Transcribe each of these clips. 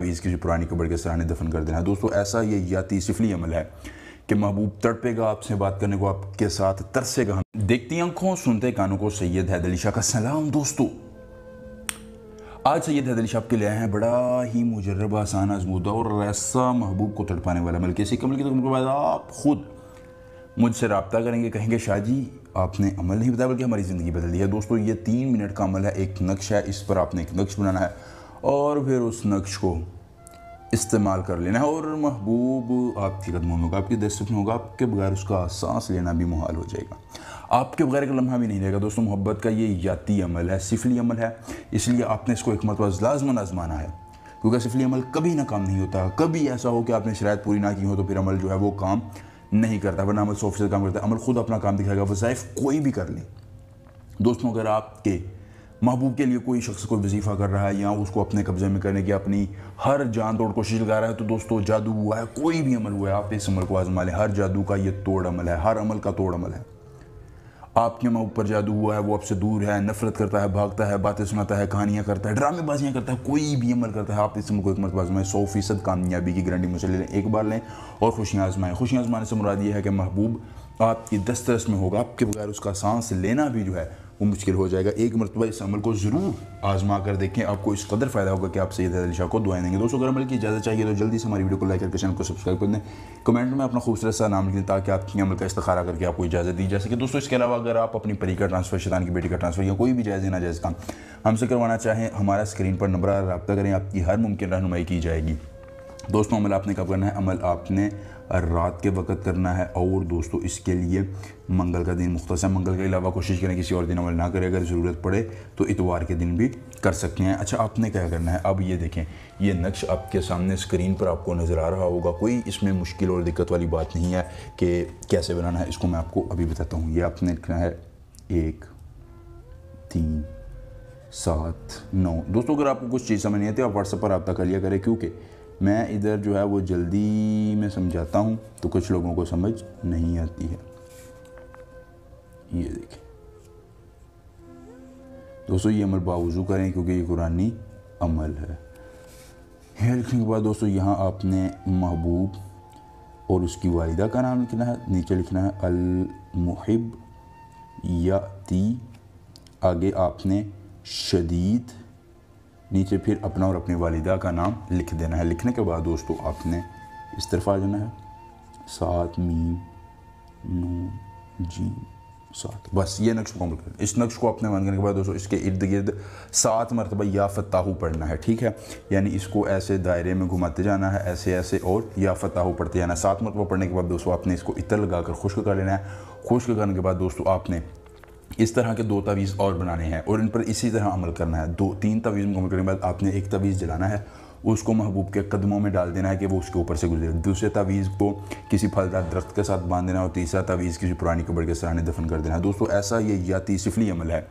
तवीज़ किसी पुरानी कब्र के सराहने दफन कर देना है। दोस्तों ऐसा ये याती सिफली अमल है कि महबूब तड़पेगा आपसे बात करने को, आपके साथ तरसेगा। हम देखती आंखों सुनते कानों को सैयद हैदर अली शाह का सलाम। दोस्तों आज सैयद हैदर अली शाह के लिए आए हैं बड़ा ही मुजर्रब, आसान, आजमूदा और ऐसा महबूब को तड़पाने वाला अमल। किसी कमल की तो बाद आप खुद मुझसे रब्ता करेंगे, कहेंगे शाह जी आपने अमल नहीं बताया बल्कि हमारी ज़िंदगी बदल दी है। दोस्तों ये 3 मिनट का अमल है, एक नक्श है, इस पर आपने एक नक्श बनाना है और फिर उस नक्श को इस्तेमाल कर लेना है और महबूब आपके कदमों में होगा, आपकी दस्तक में होगा, आपके बगैर उसका सांस लेना भी मुहाल हो जाएगा, आपके बगैर एक लम्हा भी नहीं रहेगा। दोस्तों मोहब्बत का ये याती अमल है, सिफली अमल है, इसलिए आपने इसको एक मरतबा लाज़मन आज़माना है, क्योंकि सिफली अमल कभी ना काम नहीं होता। कभी ऐसा हो कि आपने शरायत पूरी ना की हो तो फिर अमल जो है वो काम नहीं करता, वरना अमल 100% काम करता है। अमल खुद अपना काम दिखाएगा, वज़ाइफ कोई भी कर ले। दोस्तों अगर आपके महबूब के लिए कोई शख्स कोई वजीफ़ा कर रहा है या उसको अपने कब्जे में करने की अपनी हर जान तोड़ कोशिश लगा रहा है, तो दोस्तों जादू हुआ है, कोई भी अमल हुआ है, आप इस अमल को आजमा लें। हर जादू का ये तोड़ अमल है, हर अमल का तोड़ अमल है। आपके महबूब पर जादू हुआ है, वो आपसे दूर है, नफरत करता है, भागता है, बातें सुनाता है, कहानियाँ करता है, ड्रामेबाजियाँ करता है, कोई भी अमल करता है, आप इस अमल को एक मरतबा आजमाएं। 100% कामयाबी की गारंटी मुझसे ले लें, एक बार लें और खुशियाँ आजमाएं। खुशियाँ आजमाने से मुराद ये है कि महबूब आपकी दस्तरस में होगा, आपके बगैर उसका सांस लेना भी जो है वो मुश्किल हो जाएगा। एक मरतबा इस अमल को ज़रूर आजमा कर देखें, आपको इस कदर फ़ायदा होगा कि आप सैयद हैदर अली शाह को दुआएं देंगे। दोस्तों अगर अमल की इजाज़त चाहिए तो जल्दी से हमारी वीडियो को लाइक करके चैनल को सब्सक्राइब कर दें, कमेंट में अपना खूबसूरत सा नाम लिखें ताकि आपकी अमल का इस्तिखारा करके आपको इजाज़त दी जा सके। दोस्तों इसके अलावा अगर आप अपनी परी का ट्रांसफ़र, शैतान की बेटी का ट्रांसफ़र या कोई भी जायज़ नाजायज़ काम हमसे करवाना चाहें, हमारा स्क्रीन पर नंबर रब्ता करें, आपकी हर मुमकिन रहनुमाई की जाएगी। दोस्तों अमल आपने कब करना है? अमल आपने रात के वक्त करना है और दोस्तों इसके लिए मंगल का दिन मुख्तस है। मंगल के अलावा कोशिश करें किसी और दिन अमल ना करें, अगर ज़रूरत पड़े तो इतवार के दिन भी कर सकते हैं। अच्छा आपने क्या करना है, अब ये देखें, ये नक्श आपके सामने स्क्रीन पर आपको नज़र आ रहा होगा, कोई इसमें मुश्किल और दिक्कत वाली बात नहीं है कि कैसे बनाना है, इसको मैं आपको अभी बताता हूँ। ये आपने लिखना है 1 3 7 9। दोस्तों अगर आपको कुछ चीज़ समझ नहीं आती आप व्हाट्सएप पर रब्ता कर लिया करें, क्योंकि मैं इधर जो है वो जल्दी में समझाता हूँ तो कुछ लोगों को समझ नहीं आती है। ये देखें दोस्तों, ये अमल बावजू करें क्योंकि ये कुरानी अमल है। यह लिखने के बाद दोस्तों यहाँ आपने महबूब और उसकी वालिदा का नाम लिखना है, नीचे लिखना है अल मुहिब याती, आगे आपने शदीद, नीचे फिर अपना और अपनी वालिदा का नाम लिख देना है। लिखने के बाद दोस्तों आपने इस तरफ आ जाना है, 7 मीम 9 जीम 7, बस ये नक्श को करें। इस नक्श को अपने मान करने के बाद दोस्तों इसके इर्द गिर्द 7 मरतबा या फताहू पढ़ना है, ठीक है। यानी इसको ऐसे दायरे में घुमाते जाना है, ऐसे ऐसे, और या फताहू पढ़ते जाना है। 7 मरतबा पढ़ने के बाद दोस्तों आपने इसको इतर लगा कर खुश्क कर लेना है। खुश्क करने के बाद दोस्तों आपने इस तरह के 2 तवीज़ और बनाने हैं और इन पर इसी तरह अमल करना है। 2-3 तवीज़ मुकम्मल करने के बाद आपने एक तवीज़ जलाना है, उसको महबूब के कदमों में डाल देना है कि वो उसके ऊपर से गुजरे। दूसरे तवीज़ को किसी फलदार दरख्त के साथ बांध देना है और तीसरा तवीज़ किसी पुरानी कब्र के सराहने दफन कर देना है। दोस्तों ऐसा ये याती सिफली अमल है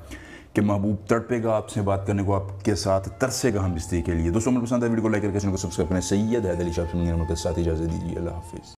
कि महबूब तड़पेगा आपसे बात करने को, आपके साथ तरसेगा हम बिस्ती के लिए। दोस्तों अमल पसंद है वीडियो को लाइक करके चैनल को सब्सक्राइब करें। सैयद हैदर अली शाह के साथ इजाज़त दीजिए। अल्लाह हाफिज़।